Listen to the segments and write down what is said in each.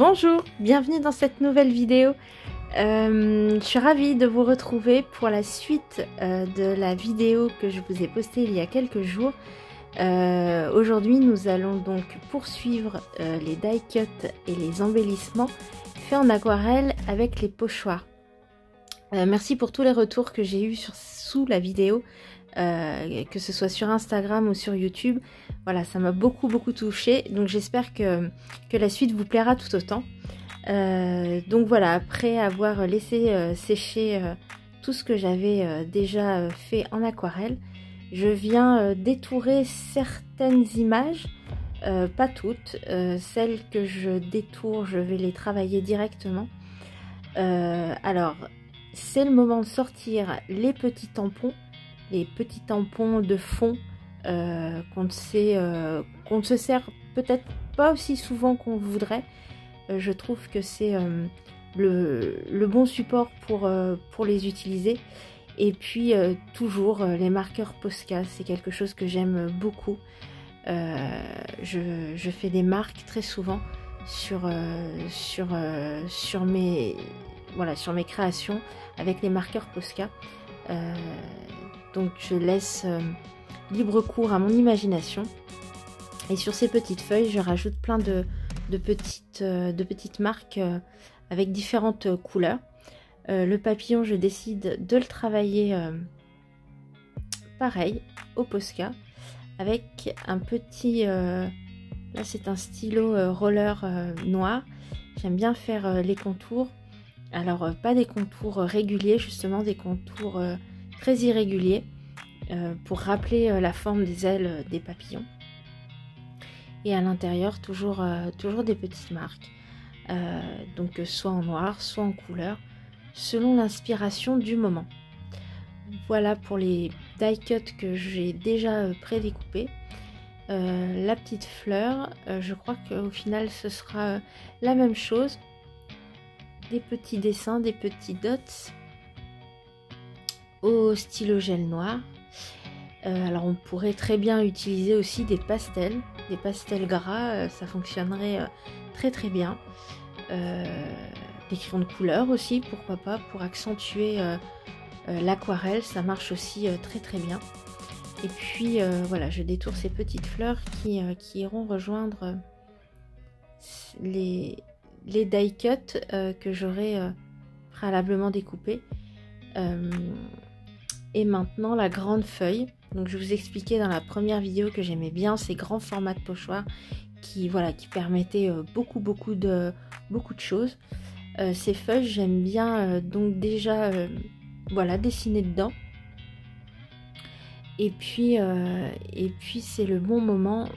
Bonjour, bienvenue dans cette nouvelle vidéo. Je suis ravie de vous retrouver pour la suite de la vidéo que je vous ai postée il y a quelques jours. Aujourd'hui, nous allons donc poursuivre les die cuts et les embellissements faits en aquarelle avec les pochoirs. Merci pour tous les retours que j'ai eus sous la vidéo, que ce soit sur Instagram ou sur YouTube. Voilà, ça m'a beaucoup touchée, donc j'espère que la suite vous plaira tout autant. Donc voilà, après avoir laissé sécher tout ce que j'avais déjà fait en aquarelle, je viens détourer certaines images, pas toutes. Celles que je détourne, je vais les travailler directement. Alors, c'est le moment de sortir les petits tampons de fond qu'on ne se sert peut-être pas aussi souvent qu'on voudrait. Je trouve que c'est le bon support pour les utiliser. Et puis toujours les marqueurs Posca, c'est quelque chose que j'aime beaucoup. Je fais des marques très souvent sur mes créations avec les marqueurs Posca. Donc je laisse libre cours à mon imagination. Et sur ces petites feuilles, je rajoute plein de petites marques avec différentes couleurs. Le papillon, je décide de le travailler pareil au Posca avec un petit... là c'est un stylo roller noir. J'aime bien faire les contours. Alors pas des contours réguliers, justement des contours très irréguliers pour rappeler la forme des ailes des papillons. Et à l'intérieur toujours des petites marques, donc soit en noir, soit en couleur, selon l'inspiration du moment. Voilà pour les die cuts que j'ai déjà prédécoupés. La petite fleur, je crois qu'au final ce sera la même chose. Des petits dessins, des petits dots au stylo gel noir. Alors on pourrait très bien utiliser aussi des pastels gras, ça fonctionnerait très bien. Des crayons de couleur aussi, pourquoi pas, pour accentuer l'aquarelle, ça marche aussi très bien. Et puis voilà, je détourne ces petites fleurs qui iront rejoindre les die cuts que j'aurai préalablement découpés. Et maintenant la grande feuille. Donc je vous expliquais dans la première vidéo que j'aimais bien ces grands formats de pochoirs qui permettaient beaucoup de choses. Ces feuilles, j'aime bien donc déjà dessiner dedans. Et puis c'est le bon moment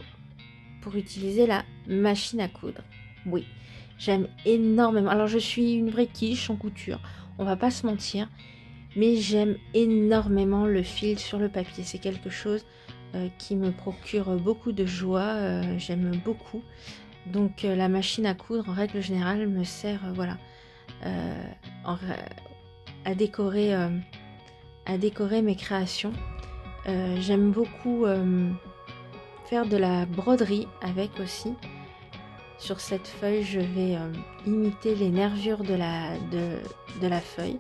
pour utiliser la machine à coudre. Oui, j'aime énormément. Alors je suis une vraie quiche en couture, on va pas se mentir. Mais j'aime énormément le fil sur le papier. C'est quelque chose qui me procure beaucoup de joie. J'aime beaucoup. Donc la machine à coudre, en règle générale, me sert à décorer mes créations. J'aime beaucoup faire de la broderie avec aussi. Sur cette feuille, je vais imiter les nervures de la feuille.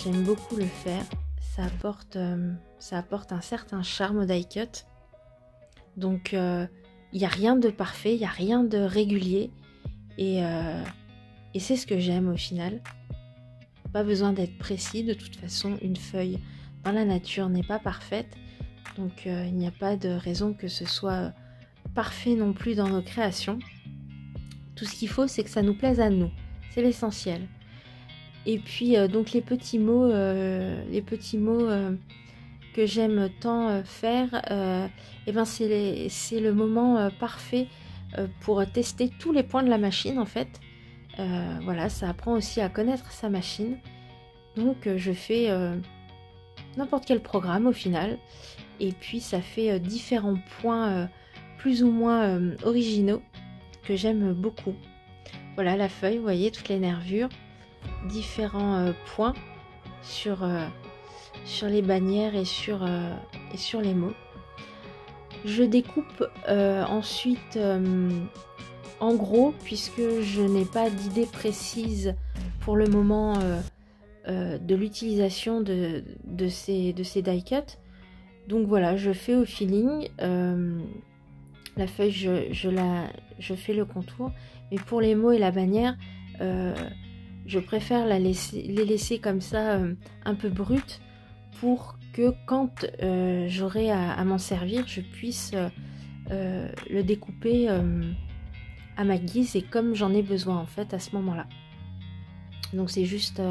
J'aime beaucoup le faire, ça apporte un certain charme au die cut. Donc il n'y a rien de parfait, il n'y a rien de régulier. Et c'est ce que j'aime au final. Pas besoin d'être précis, de toute façon une feuille dans la nature n'est pas parfaite. Donc il n'y a pas de raison que ce soit parfait non plus dans nos créations. Tout ce qu'il faut, c'est que ça nous plaise à nous, c'est l'essentiel. Et puis donc les petits mots que j'aime tant faire, c'est le moment parfait pour tester tous les points de la machine en fait. Voilà, ça apprend aussi à connaître sa machine. Donc je fais n'importe quel programme au final. Et puis ça fait différents points plus ou moins originaux que j'aime beaucoup. Voilà la feuille, vous voyez toutes les nervures. Différents points sur les bannières et sur les mots. Je découpe ensuite en gros, puisque je n'ai pas d'idée précise pour le moment de l'utilisation de ces die cuts. Donc voilà, je fais au feeling. La feuille, je fais le contour. Mais pour les mots et la bannière, je préfère les laisser comme ça, un peu brutes, pour que quand j'aurai à m'en servir, je puisse le découper à ma guise et comme j'en ai besoin en fait à ce moment-là. Donc c'est juste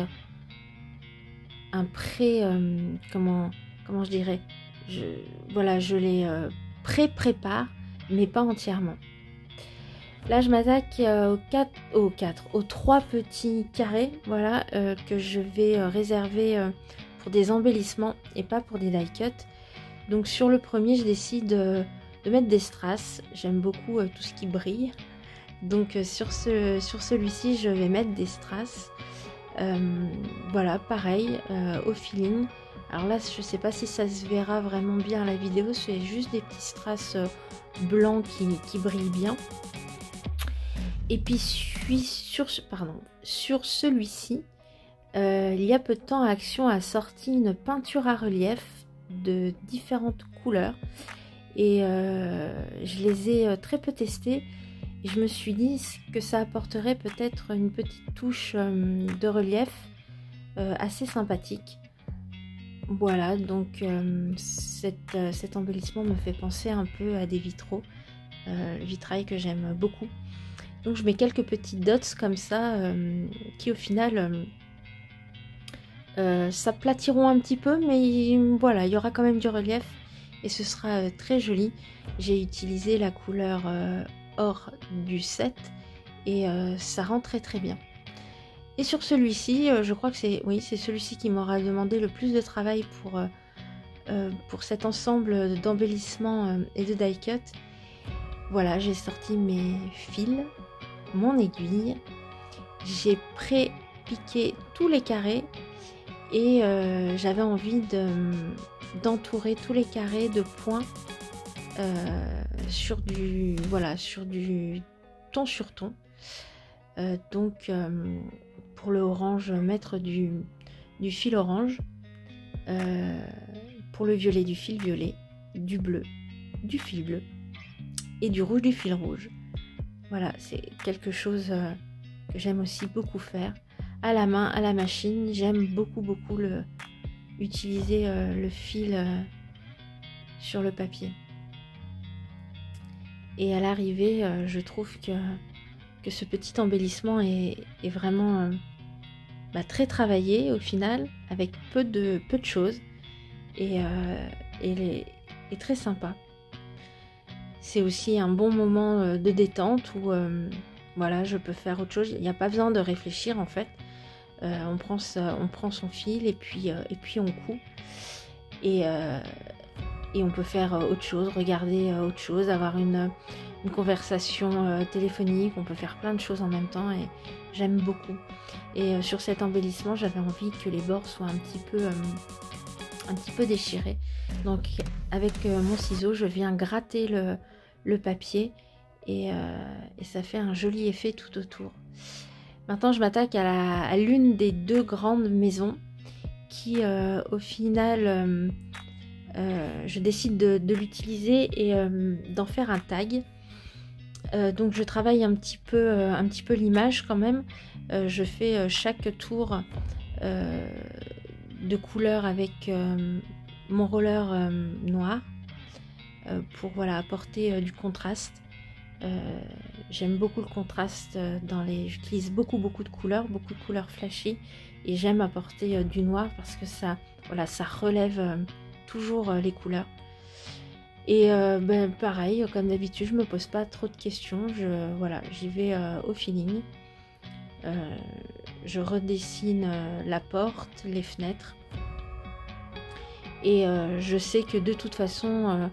un pré... comment je dirais, voilà, je les pré-prépare, mais pas entièrement. Là, je m'attaque aux 3 petits carrés, voilà, que je vais réserver pour des embellissements et pas pour des die cuts. Donc sur le premier, je décide de mettre des strass. J'aime beaucoup tout ce qui brille. Donc sur celui-ci, je vais mettre des strass. Voilà, pareil, au feeling. Alors là, je sais pas si ça se verra vraiment bien à la vidéo, c'est juste des petits strass blancs qui brillent bien. Et puis sur celui-ci, il y a peu de temps, Action a sorti une peinture à relief de différentes couleurs. Et je les ai très peu testées. Et je me suis dit que ça apporterait peut-être une petite touche de relief assez sympathique. Voilà, donc cet embellissement me fait penser un peu à des vitraux, vitrail que j'aime beaucoup. Donc je mets quelques petites dots comme ça qui au final s'aplatiront un petit peu, mais voilà, il y aura quand même du relief et ce sera très joli. J'ai utilisé la couleur or du set et ça rend très très bien. Et sur celui-ci, je crois que c'est celui-ci qui m'aura demandé le plus de travail pour cet ensemble d'embellissements et de die cut. Voilà, j'ai sorti mes fils, mon aiguille, j'ai pré-piqué tous les carrés et j'avais envie d'entourer tous les carrés de points sur du ton sur ton. Donc pour le orange, mettre du fil orange, pour le violet du fil violet, du bleu du fil bleu et du rouge du fil rouge. Voilà, c'est quelque chose que j'aime aussi beaucoup faire à la main, à la machine. J'aime beaucoup utiliser le fil sur le papier. Et à l'arrivée, je trouve que ce petit embellissement est vraiment très travaillé au final, avec peu de choses et très sympa. C'est aussi un bon moment de détente où voilà, je peux faire autre chose. Il n'y a pas besoin de réfléchir en fait. On prend son fil et puis on coud et on peut faire autre chose, regarder autre chose, avoir une conversation téléphonique. On peut faire plein de choses en même temps et j'aime beaucoup. Et sur cet embellissement, j'avais envie que les bords soient un petit peu déchirés. Donc avec mon ciseau, je viens gratter le papier et ça fait un joli effet tout autour. Maintenant, je m'attaque à l'une des 2 grandes maisons qui, au final, je décide de l'utiliser et d'en faire un tag. Donc je travaille un petit peu l'image quand même. Je fais chaque tour de couleur avec mon roller noir pour voilà, apporter du contraste. J'aime beaucoup le contraste j'utilise beaucoup de couleurs flashy et j'aime apporter du noir parce que ça relève toujours les couleurs. Et pareil, comme d'habitude, je me pose pas trop de questions, j'y vais au feeling. Je redessine la porte, les fenêtres et je sais que de toute façon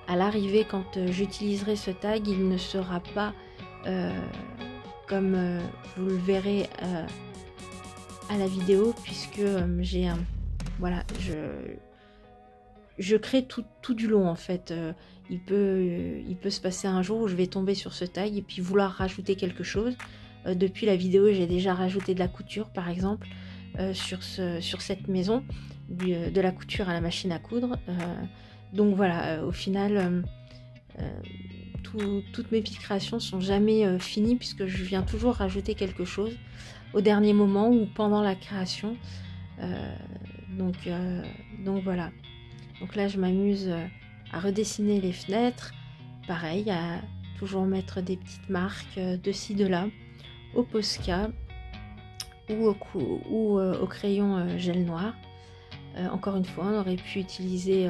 à l'arrivée, quand j'utiliserai ce tag, il ne sera pas comme vous le verrez à la vidéo, puisque j'ai je crée tout du long en fait. Il peut se passer un jour où je vais tomber sur ce tag et puis vouloir rajouter quelque chose. Depuis la vidéo, j'ai déjà rajouté de la couture par exemple sur cette maison, de la couture à la machine à coudre. Donc voilà, au final, toutes mes petites créations sont jamais finies puisque je viens toujours rajouter quelque chose au dernier moment ou pendant la création. Donc voilà. Donc là, je m'amuse à redessiner les fenêtres. Pareil, à toujours mettre des petites marques de ci, de là, au Posca ou au crayon gel noir. Encore une fois, on aurait pu utiliser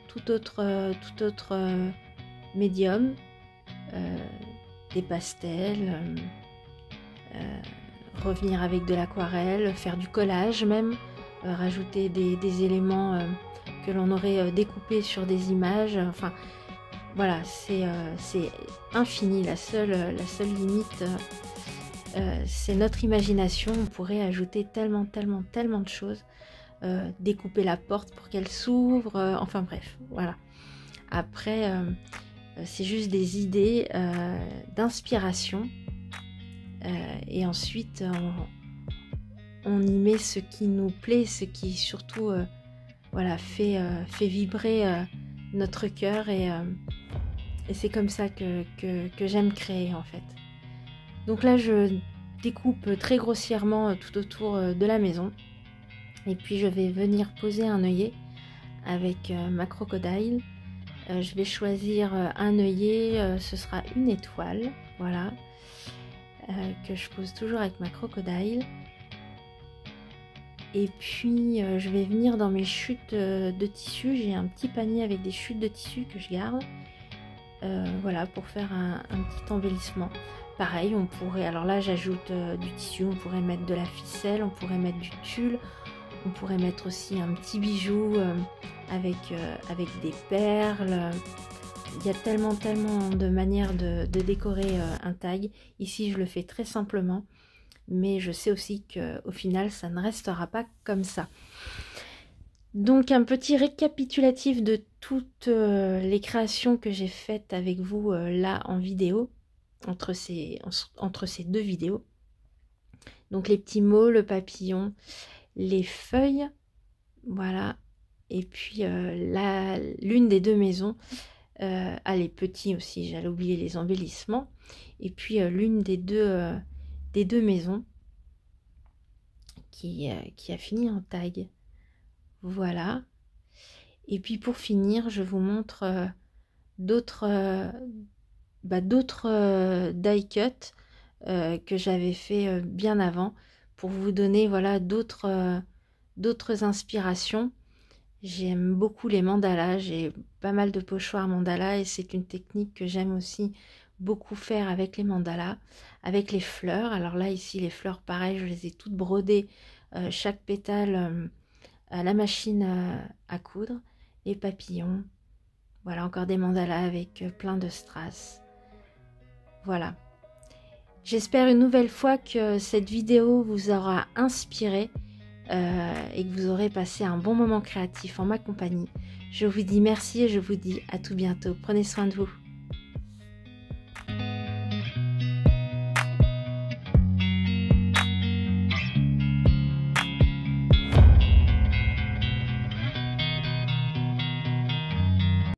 tout autre médium, des pastels, revenir avec de l'aquarelle, faire du collage même, rajouter des éléments que l'on aurait découpés sur des images. Enfin, voilà, c'est infini. La seule limite, c'est notre imagination. On pourrait ajouter tellement de choses. Découper la porte pour qu'elle s'ouvre. Enfin bref, voilà. Après, c'est juste des idées d'inspiration. Et ensuite, on y met ce qui nous plaît, ce qui surtout voilà, fait vibrer notre cœur. Et c'est comme ça que j'aime créer en fait. Donc là, je découpe très grossièrement tout autour de la maison. Et puis je vais venir poser un œillet avec ma crocodile. Je vais choisir un œillet, ce sera une étoile, voilà, que je pose toujours avec ma crocodile. Et puis je vais venir dans mes chutes de tissu. J'ai un petit panier avec des chutes de tissu que je garde, voilà, pour faire un petit embellissement. Pareil, on pourrait, alors là j'ajoute du tissu, on pourrait mettre de la ficelle, on pourrait mettre du tulle. On pourrait mettre aussi un petit bijou avec des perles. Il y a tellement de manières de décorer un tag. Ici, je le fais très simplement. Mais je sais aussi qu'au final, ça ne restera pas comme ça. Donc, un petit récapitulatif de toutes les créations que j'ai faites avec vous là en vidéo. Entre ces deux vidéos. Donc, les petits mots, le papillon, les feuilles, voilà, et puis l'une des deux maisons, les petits aussi, j'allais oublier les embellissements, et puis l'une des deux maisons qui a fini en tag, voilà. Et puis pour finir, je vous montre d'autres die cut que j'avais fait bien avant, pour vous donner voilà d'autres inspirations. J'aime beaucoup les mandalas, j'ai pas mal de pochoirs mandalas et c'est une technique que j'aime aussi beaucoup faire avec les mandalas, avec les fleurs. Alors là ici les fleurs pareil, je les ai toutes brodées, chaque pétale à la machine à coudre. Les papillons, voilà encore des mandalas avec plein de strass. Voilà. J'espère une nouvelle fois que cette vidéo vous aura inspiré et que vous aurez passé un bon moment créatif en ma compagnie. Je vous dis merci et je vous dis à tout bientôt. Prenez soin de vous.